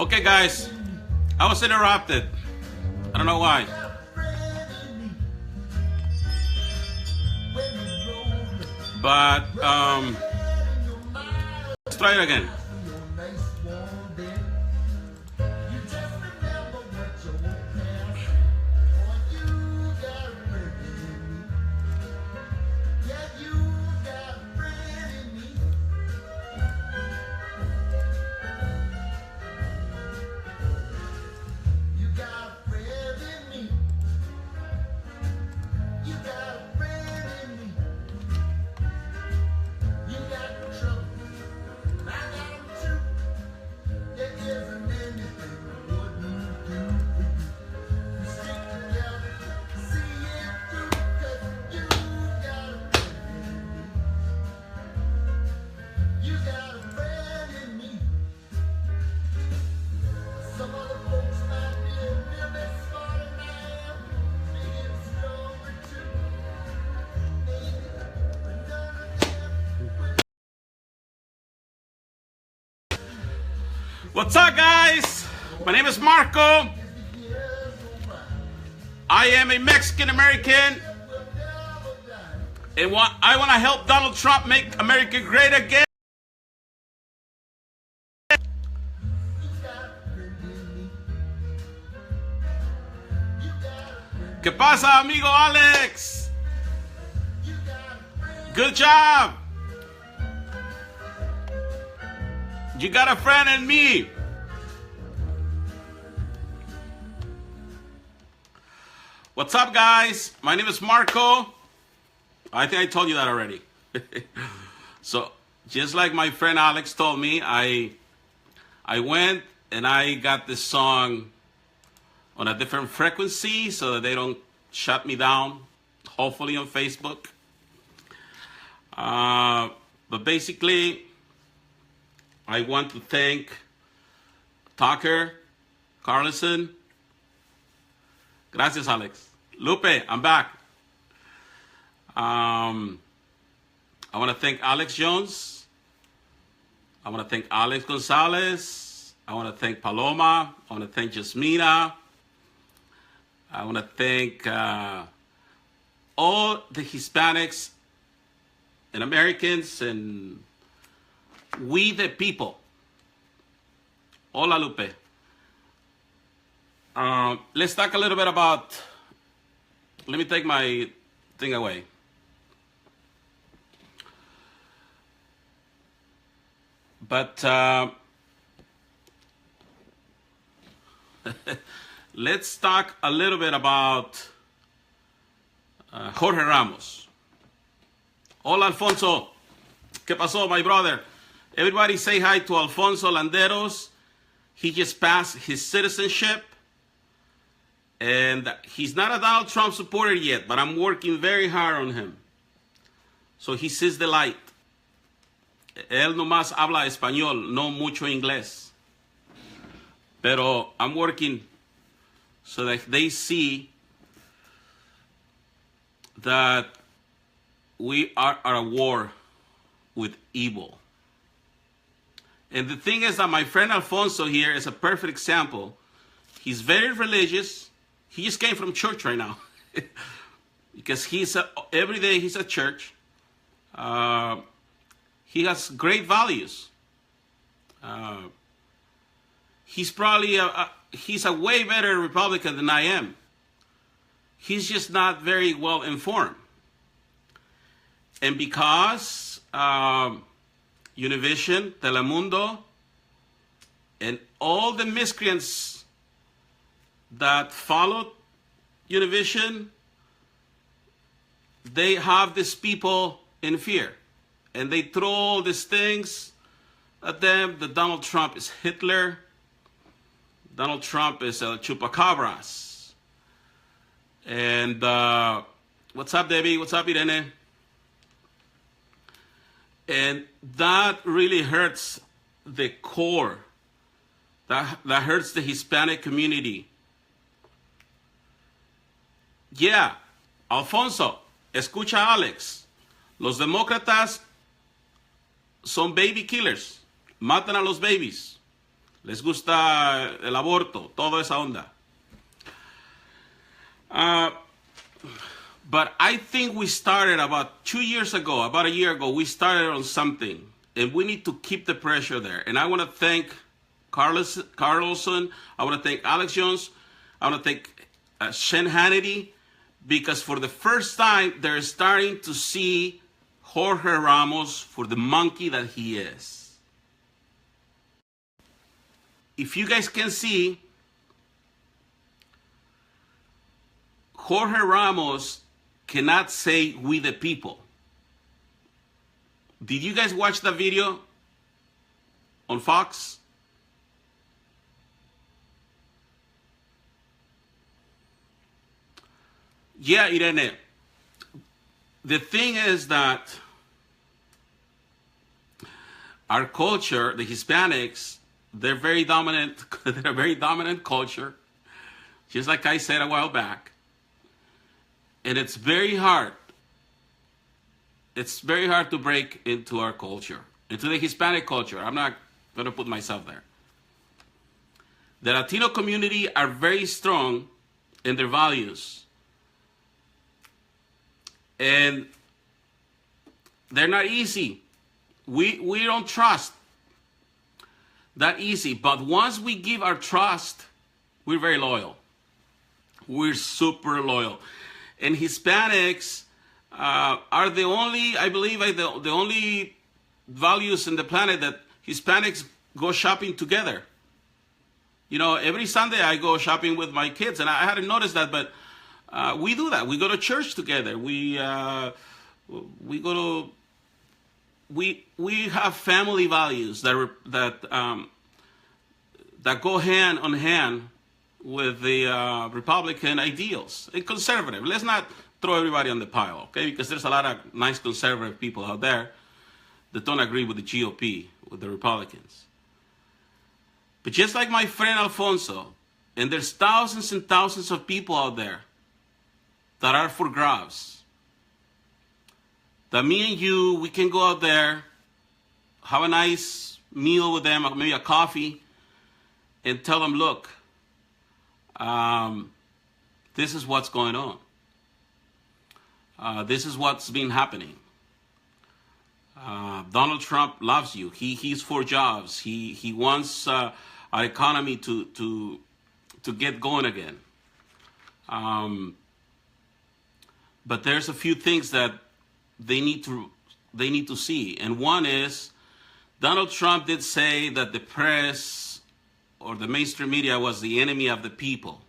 Okay, guys, I was interrupted. I don't know why. But let's try it again. What's up, guys? My name is Marco. I am a Mexican American, and I want to help Donald Trump make America great again. ¿Qué pasa, amigo Alex? Good job. You got a friend in me. What's up, guys? My name is Marco. I think I told you that already. So, just like my friend Alex told me, I went and I got this song on a different frequency so that they don't shut me down, hopefully on Facebook. But basically, I want to thank Tucker, Carlson. Gracias, Alex. Lupe, I'm back. I want to thank Alex Jones. I want to thank Alex Gonzalez. I want to thank Paloma. I want to thank Jasmina. I want to thank all the Hispanics and Americans and we the people. Hola, Lupe. Let's talk a little bit about, let me take my thing away. But let's talk a little bit about Jorge Ramos. Hola, Alfonso. ¿Qué pasó, my brother? Everybody say hi to Alfonso Landeros. He just passed his citizenship. And he's not a Donald Trump supporter yet, but I'm working very hard on him. So he sees the light. Él nomás habla español, no mucho inglés. Pero I'm working so that they see that we are at a war with evil. And the thing is that my friend Alfonso here is a perfect example. He's very religious. He just came from church right now. Because every day he's at church. He has great values. He's probably he's a way better Republican than I am. He's just not very well informed. And because Univision, Telemundo, and all the miscreants that followed Univision, they have these people in fear. And they throw all these things at them, that Donald Trump is Hitler, Donald Trump is El Chupacabras. And what's up, Debbie? What's up, Irene? And that really hurts the core. That hurts the Hispanic community. Yeah, Alfonso, escucha a Alex. Los demócratas son baby killers. Matan a los babies. Les gusta el aborto, toda esa onda. But I think we started about 2 years ago, about a year ago, we started on something. And we need to keep the pressure there. And I want to thank Carlson. I want to thank Alex Jones. I want to thank Hannity, because for the first time, they're starting to see Jorge Ramos for the monkey that he is. If you guys can see, Jorge Ramos cannot say "we the people." Did you guys watch the video on Fox? Yeah, Irene. The thing is that our culture, the Hispanics, they're very dominant. They're a very dominant culture, just like I said a while back. And it's very hard. It's very hard to break into our culture, into the Hispanic culture. I'm not going to put myself there. The Latino community are very strong in their values. And they're not easy. We don't trust that easy. But once we give our trust, we're very loyal. We're super loyal. And Hispanics are the only, I believe, the only values in the planet that Hispanics go shopping together. You know, every Sunday I go shopping with my kids, and I hadn't noticed that, but we do that. We go to church together. We go to we have family values that go hand on hand with the Republican ideals and conservative. Let's not throw everybody on the pile, okay? Because there's a lot of nice conservative people out there that don't agree with the GOP, with the Republicans. But just like my friend Alfonso, and there's thousands and thousands of people out there that are for grabs, that me and you, we can go out there, have a nice meal with them, maybe a coffee, and tell them, look, this is what's going on. This is what's been happening. Donald Trump loves you. He's for jobs. He wants our economy to get going again. But there's a few things that they need to see, and one is Donald Trump did say that the press or the mainstream media was the enemy of the people,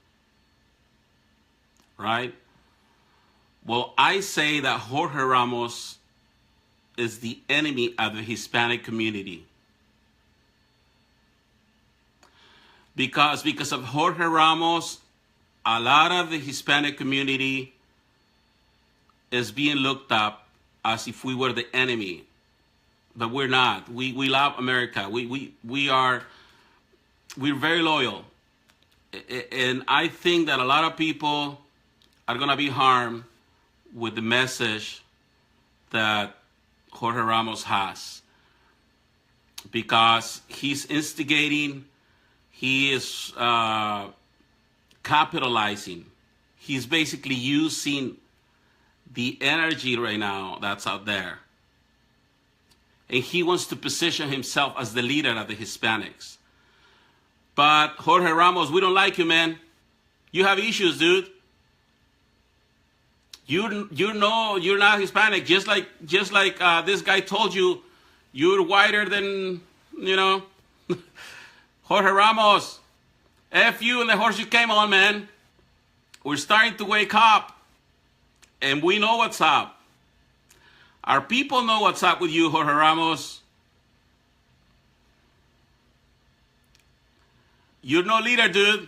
right? Well, I say that Jorge Ramos is the enemy of the Hispanic community. Because of Jorge Ramos, a lot of the Hispanic community is being looked up as if we were the enemy. But we're not. We love America. We're very loyal. And I think that a lot of people are going to be harmed with the message that Jorge Ramos has, because he's instigating, he is capitalizing, he's basically using the energy right now that's out there, and he wants to position himself as the leader of the Hispanics. But Jorge Ramos, we don't like you, man. You have issues, dude. You know you're not Hispanic, just like this guy told you, you're whiter than, you know. Jorge Ramos, F you and the horse you came on, man. We're starting to wake up, and we know what's up. Our people know what's up with you, Jorge Ramos. You're no leader, dude.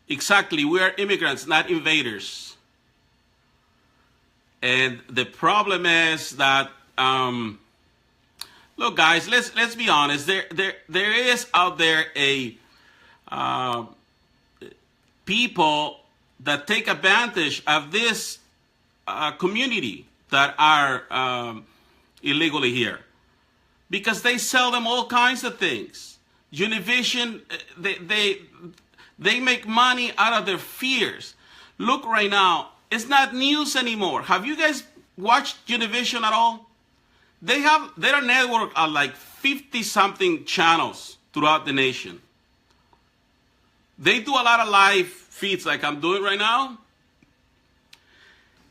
Exactly, we are immigrants, not invaders. And the problem is that, look, guys, let's be honest. There is out there a people that take advantage of this community that are illegally here, because they sell them all kinds of things. Univision, they make money out of their fears. Look right now, it's not news anymore. Have you guys watched Univision at all? They have their network of like 50-something channels throughout the nation. They do a lot of live feeds like I'm doing right now.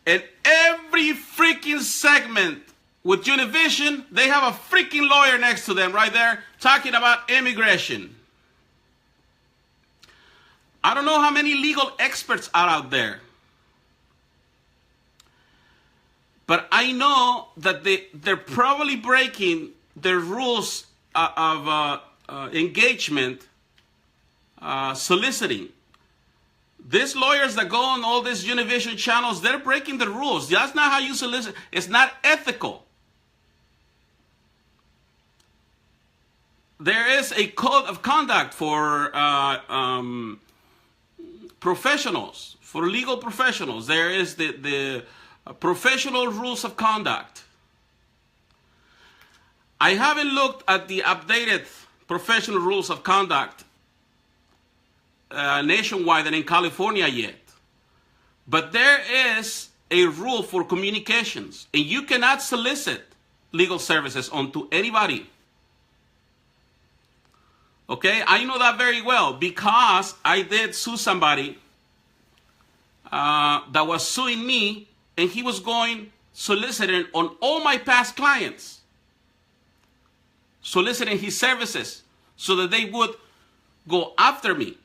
And every freaking segment with Univision, they have a freaking lawyer next to them right there talking about immigration. I don't know how many legal experts are out there. But I know that they're probably breaking the rules of engagement, soliciting. These lawyers that go on all these Univision channels, they're breaking the rules. That's not how you solicit. It's not ethical. There is a code of conduct for professionals, for legal professionals. There is the professional rules of conduct. I haven't looked at the updated professional rules of conduct nationwide and in California yet. But there is a rule for communications, and you cannot solicit legal services onto anybody. Okay, I know that very well because I did sue somebody that was suing me, and he was going soliciting on all my past clients, soliciting his services so that they would go after me.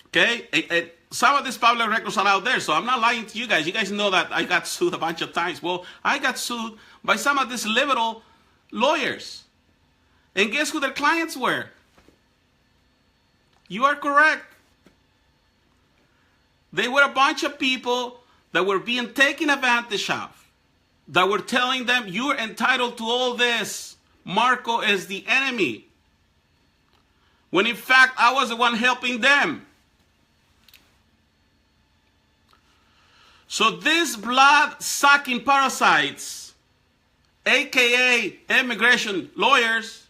Okay, and some of these public records are out there, so I'm not lying to you guys. You guys know that I got sued a bunch of times. Well, I got sued by some of these liberal lawyers. And guess who their clients were? You are correct. They were a bunch of people that were being taken advantage of, that were telling them, you're entitled to all this. Marco is the enemy. When in fact, I was the one helping them. So these blood-sucking parasites, aka immigration lawyers,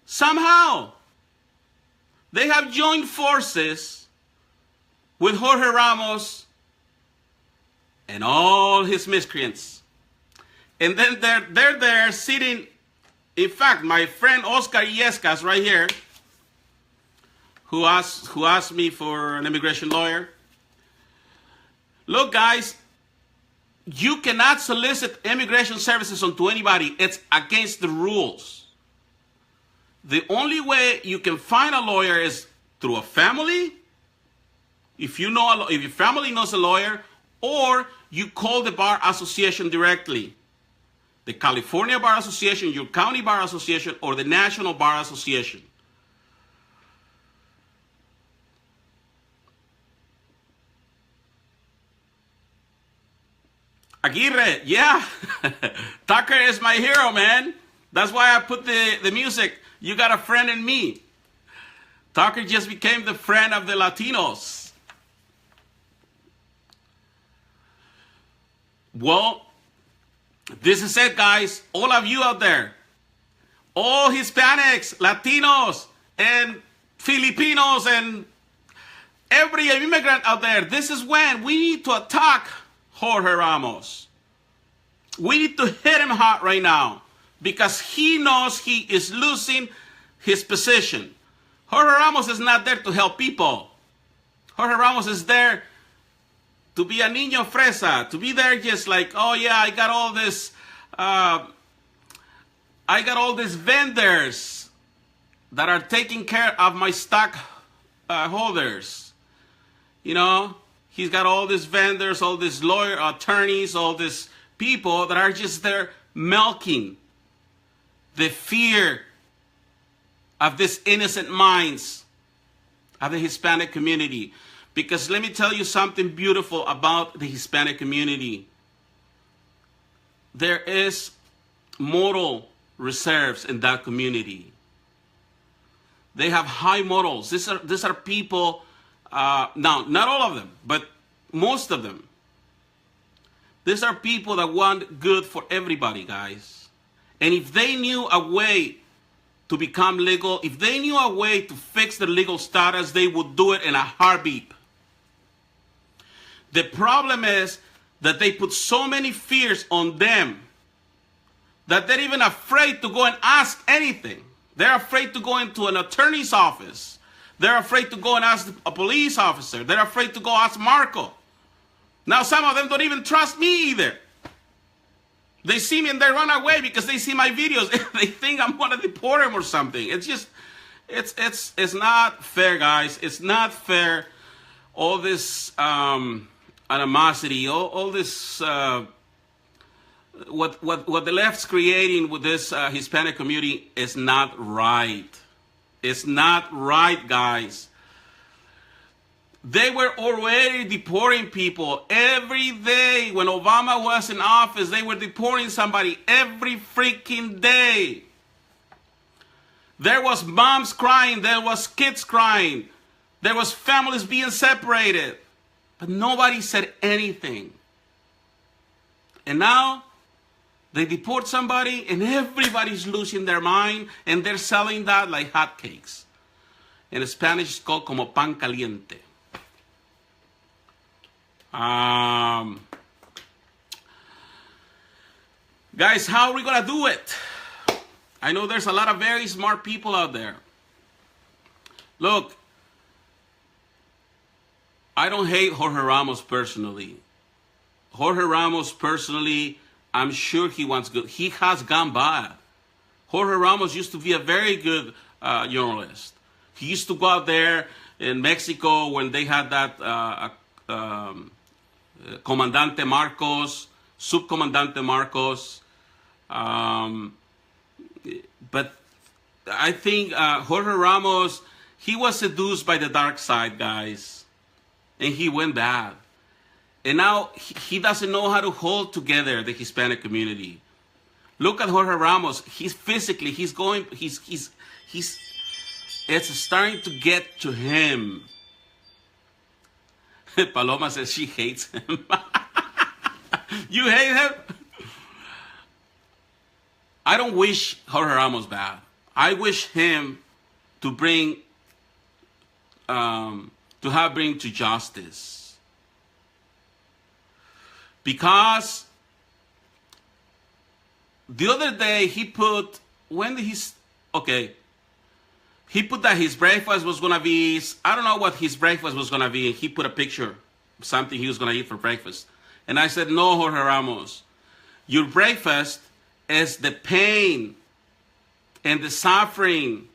somehow they have joined forces with Jorge Ramos and all his miscreants. And then they're there sitting. In fact, my friend Oscar Yescas right here, who asked me for an immigration lawyer. Look, guys, you cannot solicit immigration services onto anybody. It's against the rules. The only way you can find a lawyer is through a family. If your family knows a lawyer, or you call the Bar Association directly. The California Bar Association, your county Bar Association, or the National Bar Association. Aguirre, yeah. Tucker is my hero, man. That's why I put the music. You got a friend in me. Tucker just became the friend of the Latinos. Well, this is it, guys. All of you out there, all Hispanics, Latinos, and Filipinos, and every immigrant out there, this is when we need to attack Jorge Ramos. We need to hit him hard right now because he knows he is losing his position. Jorge Ramos is not there to help people. Jorge Ramos is there to be a niño fresa, to be there just like, oh yeah, I got all these vendors that are taking care of my stock holders. You know, he's got all these vendors, all these lawyer attorneys, all these people that are just there milking the fear of these innocent minds of the Hispanic community. Because let me tell you something beautiful about the Hispanic community. There is moral reserves in that community. They have high morals. These are people, now, not all of them, but most of them. These are people that want good for everybody, guys. And if they knew a way to become legal, if they knew a way to fix their legal status, they would do it in a heartbeat. The problem is that they put so many fears on them that they're even afraid to go and ask anything. They're afraid to go into an attorney's office. They're afraid to go and ask a police officer. They're afraid to go ask Marco. Now some of them don't even trust me either. They see me and they run away because they see my videos. They think I'm going to deport them or something. It's just, it's not fair, guys. It's not fair. All this animosity, all this, what the left's creating with this Hispanic community is not right. It's not right, guys. They were already deporting people every day. When Obama was in office, they were deporting somebody every freaking day. There was moms crying. There was kids crying. There was families being separated. But nobody said anything. And now they deport somebody and everybody's losing their mind and they're selling that like hotcakes. In Spanish, it's called como pan caliente. Guys, how are we gonna do it? I know there's a lot of very smart people out there. Look, I don't hate Jorge Ramos personally. Jorge Ramos personally, I'm sure he wants good. He has gone bad. Jorge Ramos used to be a very good journalist. He used to go out there in Mexico when they had that Comandante Marcos, Subcomandante Marcos. But I think Jorge Ramos, he was seduced by the dark side, guys. And he went bad. And now he doesn't know how to hold together the Hispanic community. Look at Jorge Ramos. He's physically, it's starting to get to him. Paloma says she hates him. You hate him? I don't wish Jorge Ramos bad. I wish him to bring to justice. Because the other day he put, he put that his breakfast was going to be, I don't know what his breakfast was going to be. He put a picture of something he was going to eat for breakfast. And I said, no, Jorge Ramos, your breakfast is the pain and the suffering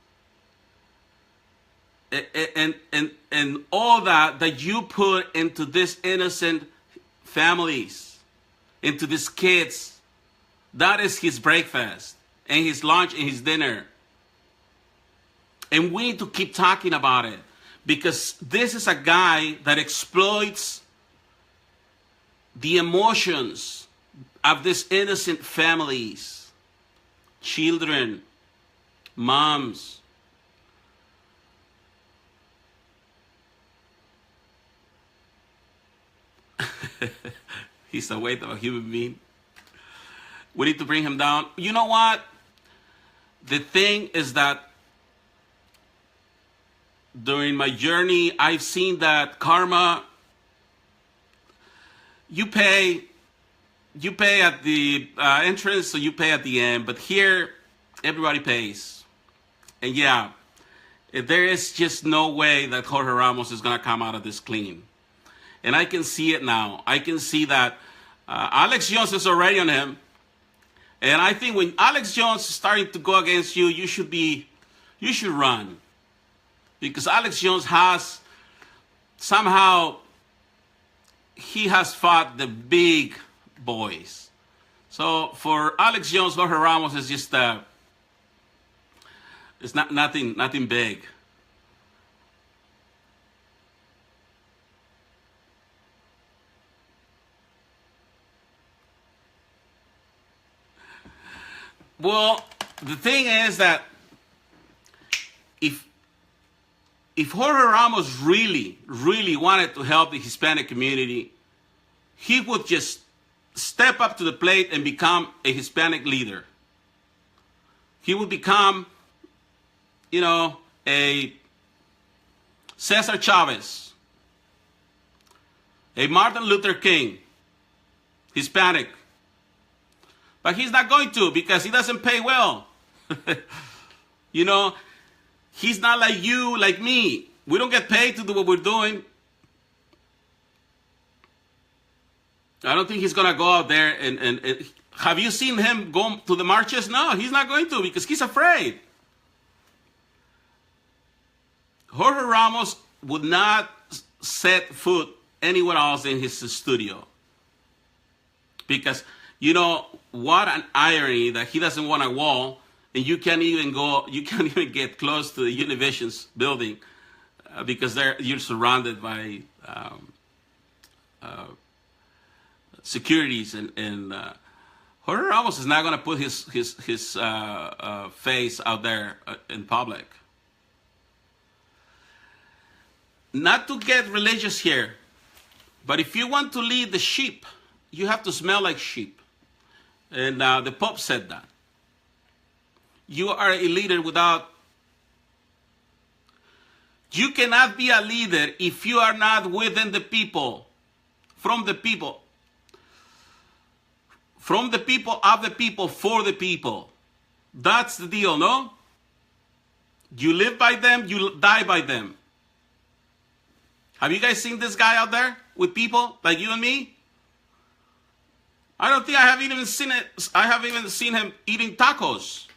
and all that you put into these innocent families, into these kids. That is his breakfast and his lunch and his dinner. And we need to keep talking about it because this is a guy that exploits the emotions of these innocent families, children, moms. He's the weight of a human being. We need to bring him down. You know what? The thing is that during my journey, I've seen that karma, you pay at the entrance, so you pay at the end. But here, everybody pays. And yeah, there is just no way that Jorge Ramos is going to come out of this clean. And I can see it now. I can see that Alex Jones is already on him. And I think when Alex Jones is starting to go against you, you should run. Because Alex Jones has, somehow, he has fought the big boys. So for Alex Jones, Jorge Ramos is just, it's nothing big. Well, the thing is that if if Jorge Ramos really, really wanted to help the Hispanic community, he would just step up to the plate and become a Hispanic leader. He would become, a Cesar Chavez, a Martin Luther King, Hispanic. But he's not going to, because he doesn't pay well. He's not like you, like me. We don't get paid to do what we're doing. I don't think he's going to go out there and have you seen him go to the marches? No, he's not going to, because he's afraid. Jorge Ramos would not set foot anywhere else in his studio. Because, what an irony that he doesn't want a wall, and you can't even get close to the Univision's building because you're surrounded by securities, and Jorge Ramos is not going to put his face out there in public. Not to get religious here, but if you want to lead the sheep, you have to smell like sheep. And the Pope said that. You are a leader you cannot be a leader if you are not within the people, from the people, of the people, for the people. That's the deal, no? You live by them, you die by them. Have you guys seen this guy out there with people like you and me? I don't think I have even seen it. I haven't even seen him eating tacos.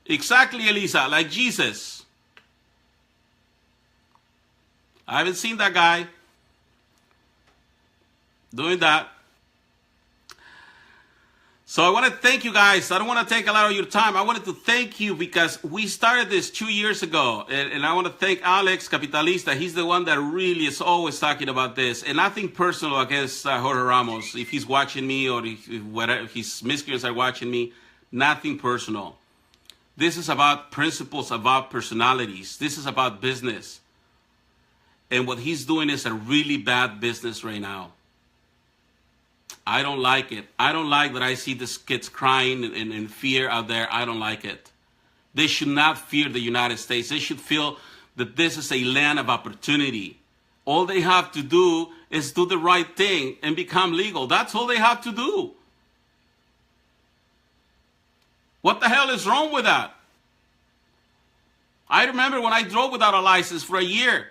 Exactly, Elisa, like Jesus. I haven't seen that guy doing that. So I want to thank you guys. I don't want to take a lot of your time. I wanted to thank you because we started this 2 years ago. And I want to thank Alex Capitalista. He's the one that really is always talking about this. And nothing personal against Jorge Ramos. If he's watching me or if his miscreants are watching me, nothing personal. This is about principles, about personalities. This is about business. And what he's doing is a really bad business right now. I don't like it. I don't like that I see these kids crying and in fear out there. I don't like it. They should not fear the United States. They should feel that this is a land of opportunity. All they have to do is do the right thing and become legal. That's all they have to do. What the hell is wrong with that? I remember when I drove without a license for a year.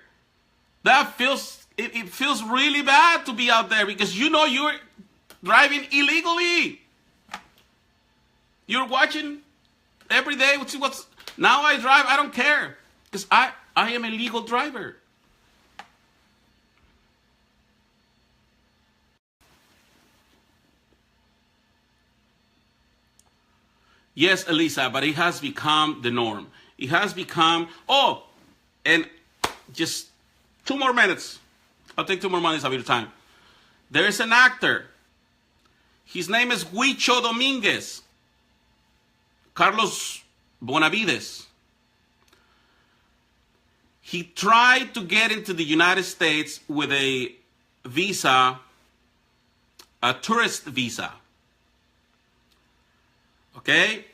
It feels really bad to be out there because you're driving illegally. You're watching every day. Now I drive, I don't care. Because I am a legal driver. Yes, Elisa, but it has become the norm. It has become, and just 2 more minutes. I'll take 2 more minutes of your time. There is an actor. His name is Huicho Dominguez. Carlos Bonavides. He tried to get into the United States with a visa, a tourist visa. Okay?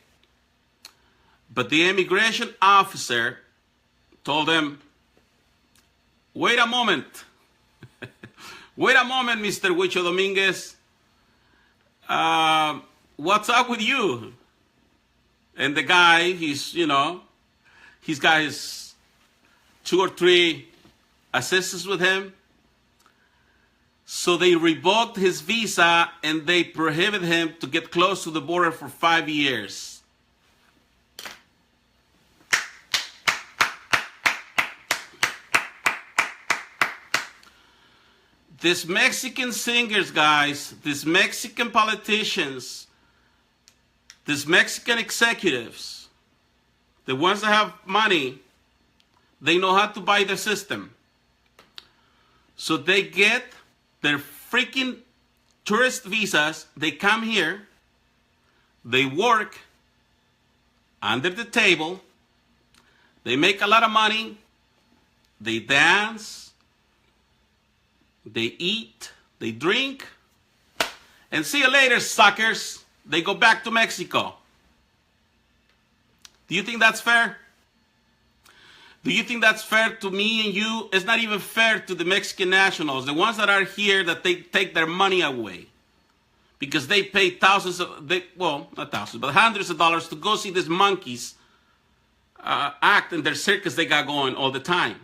But the immigration officer told him, wait a moment. Wait a moment, Mr. Huicho Dominguez. What's up with you? And the guy, he's got his 2 or 3 assistants with him. So they revoked his visa and they prohibited him to get close to the border for 5 years. These Mexican singers, guys, these Mexican politicians, these Mexican executives, the ones that have money, they know how to buy the system. So they get their freaking tourist visas, they come here, they work under the table, they make a lot of money, they dance, they eat, they drink, and see you later, suckers. They go back to Mexico. Do you think that's fair? Do you think that's fair to me and you? It's not even fair to the Mexican nationals, the ones that are here that they take their money away. Because they pay not thousands, but hundreds of dollars to go see these monkeys act in their circus they got going all the time.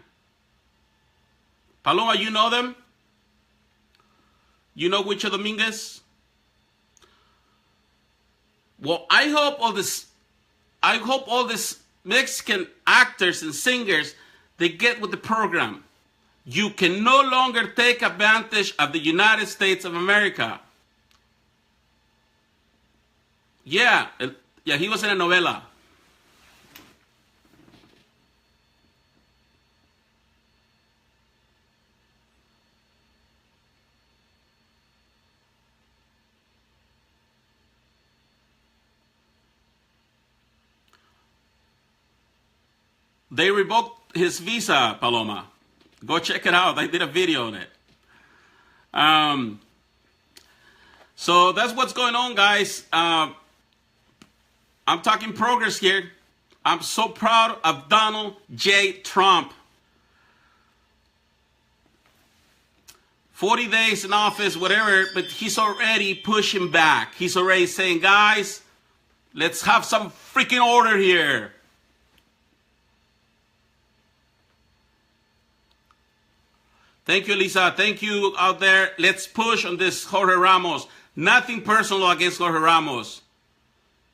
Paloma, you know them? You know Huicho Dominguez? Well, I hope all these Mexican actors and singers, they get with the program. You can no longer take advantage of the United States of America. Yeah, he was in a novela. They revoked his visa, Paloma. Go check it out. I did a video on it. So that's what's going on, guys. I'm talking progress here. I'm so proud of Donald J. Trump. 40 days in office, whatever, but he's already pushing back. He's already saying, guys, let's have some freaking order here. Thank you, Lisa. Thank you out there. Let's push on this Jorge Ramos. Nothing personal against Jorge Ramos.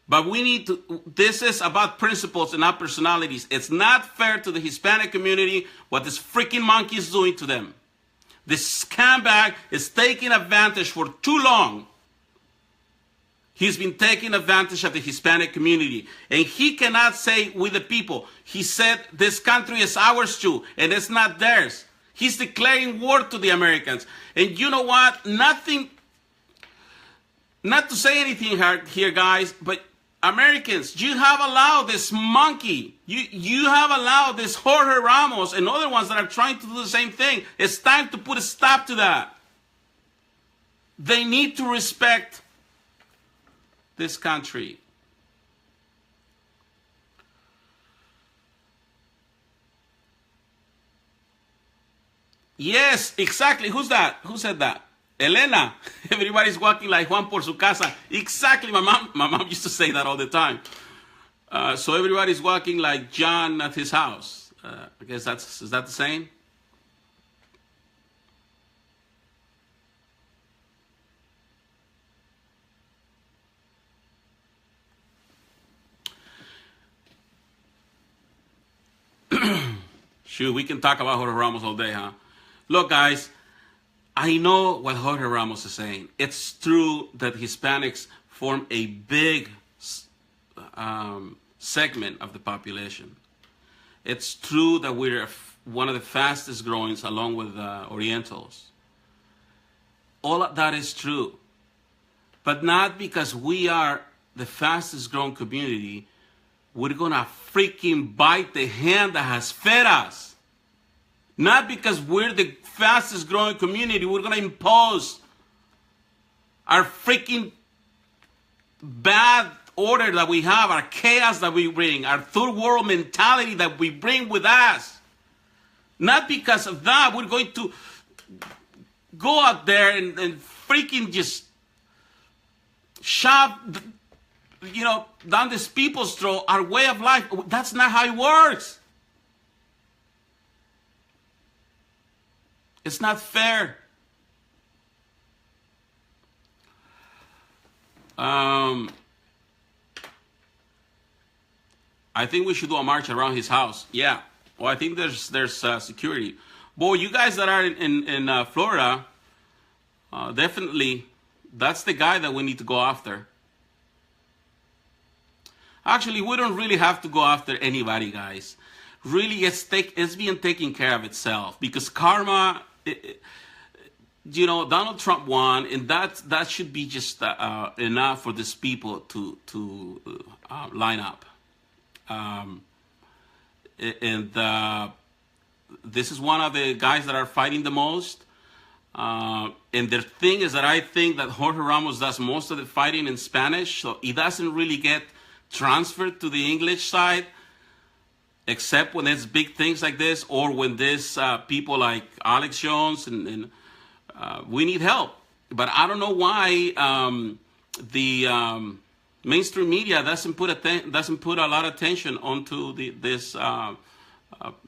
But we need to, this is about principles and not personalities. It's not fair to the Hispanic community what this freaking monkey is doing to them. This scumbag is taking advantage for too long. He's been taking advantage of the Hispanic community. And he cannot say with the people. He said this country is ours too, and it's not theirs. He's declaring war to the Americans. And you know what? Nothing, not to say anything here, guys, but Americans, you have allowed this monkey, you have allowed this Jorge Ramos and other ones that are trying to do the same thing. It's time to put a stop to that. They need to respect this country. Yes, exactly. Who's that? Who said that? Elena. Everybody's walking like Juan por su casa. Exactly. My mom used to say that all the time. So everybody's walking like John at his house. I guess is that the same? Shoot, we can talk about Jorge Ramos all day, huh? Look, guys, I know what Jorge Ramos is saying. It's true that Hispanics form a big segment of the population. It's true that we're one of the fastest growing along with Orientals. All of that is true. But not because we are the fastest growing community, we're going to freaking bite the hand that has fed us. Not because we're the fastest growing community, we're going to impose our freaking bad order that we have, our chaos that we bring, our third world mentality that we bring with us. Not because of that, we're going to go out there and freaking just shove, down this people's throat, our way of life. That's not how it works. It's not fair. I think we should do a march around his house. Yeah. Well, I think there's security. Boy, you guys that are in Florida, definitely, that's the guy that we need to go after. Actually, we don't really have to go after anybody, guys. Really, it's being taken care of itself, because karma, Donald Trump won, and that should be just enough for these people to line up. And this is one of the guys that are fighting the most. And the thing is that I think that Jorge Ramos does most of the fighting in Spanish, so he doesn't really get transferred to the English side, except when it's big things like this, or when there's people like Alex Jones, and we need help. But I don't know why the mainstream media doesn't put a lot of attention onto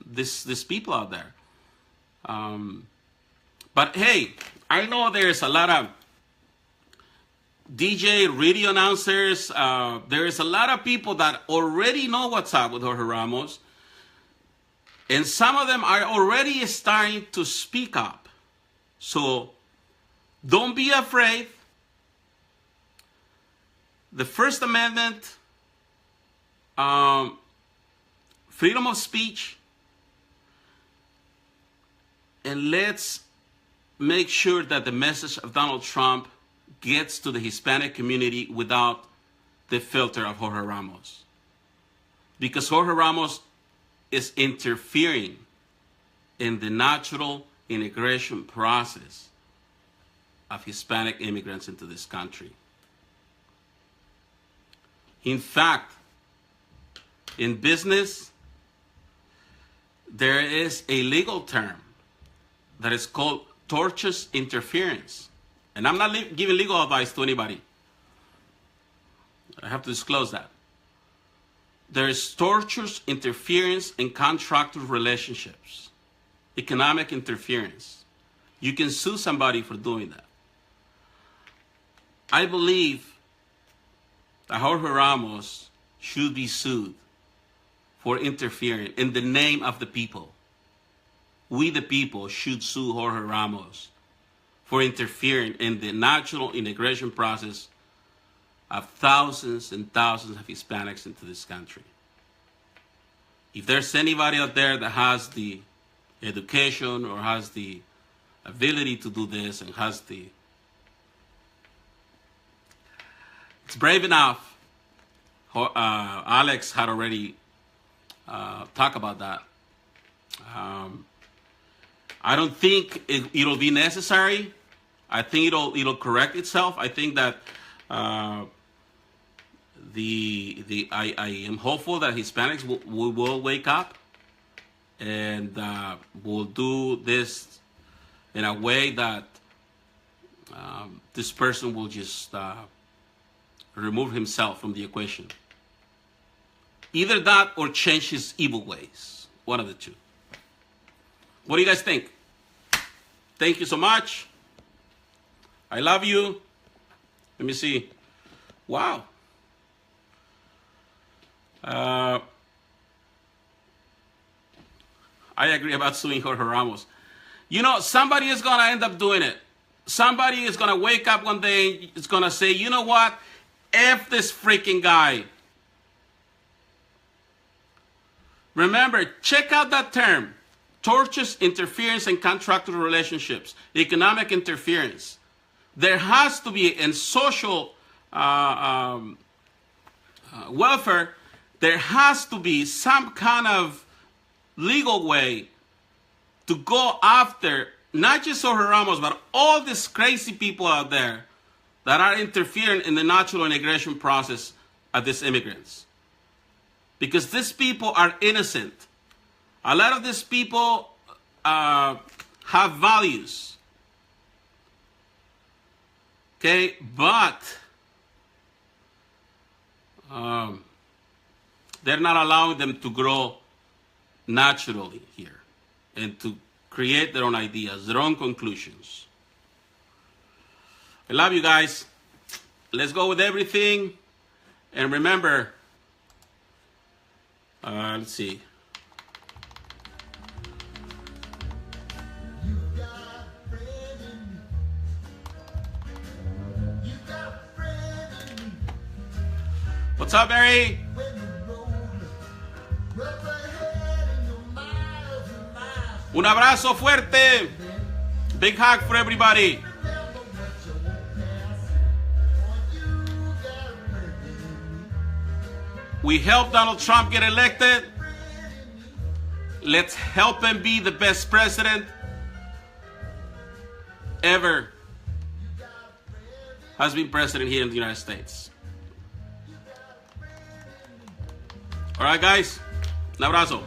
this people out there. But hey, I know there's a lot of DJ radio announcers. There's a lot of people that already know what's up with Jorge Ramos. And some of them are already starting to speak up. So don't be afraid. The First Amendment, freedom of speech, and let's make sure that the message of Donald Trump gets to the Hispanic community without the filter of Jorge Ramos. Because Jorge Ramos is interfering in the natural integration process of Hispanic immigrants into this country. In fact, in business, there is a legal term that is called tortious interference. And I'm not giving legal advice to anybody. I have to disclose that. There is tortious interference in contractual relationships, economic interference. You can sue somebody for doing that. I believe that Jorge Ramos should be sued for interfering in the name of the people. We, the people, should sue Jorge Ramos for interfering in the natural integration process of thousands and thousands of Hispanics into this country. If there's anybody out there that has the education or has the ability to do this and has it's brave enough. Alex had already talked about that. I don't think it'll be necessary. I think it'll correct itself. I think that I am hopeful that Hispanics will wake up and will do this in a way that this person will just remove himself from the equation. Either that or change his evil ways. One of the two. What do you guys think? Thank you so much. I love you. Let me see. Wow. I agree about suing Jorge Ramos. Somebody is going to end up doing it. Somebody is going to wake up one day, is going to say, you know what? F this freaking guy. Remember, check out that term. Tortious interference in contractual relationships. Economic interference. There has to be, in social welfare, there has to be some kind of legal way to go after not just Jorge Ramos, but all these crazy people out there that are interfering in the natural integration process of these immigrants. Because these people are innocent. A lot of these people have values. Okay, but they're not allowing them to grow naturally here and to create their own ideas, their own conclusions. I love you guys. Let's go with everything. And remember, let's see. What's up, Barry? Un abrazo fuerte. Big hug for everybody. We helped Donald Trump get elected. Let's help him be the best president ever has been president here in the United States. All right, guys. Un abrazo.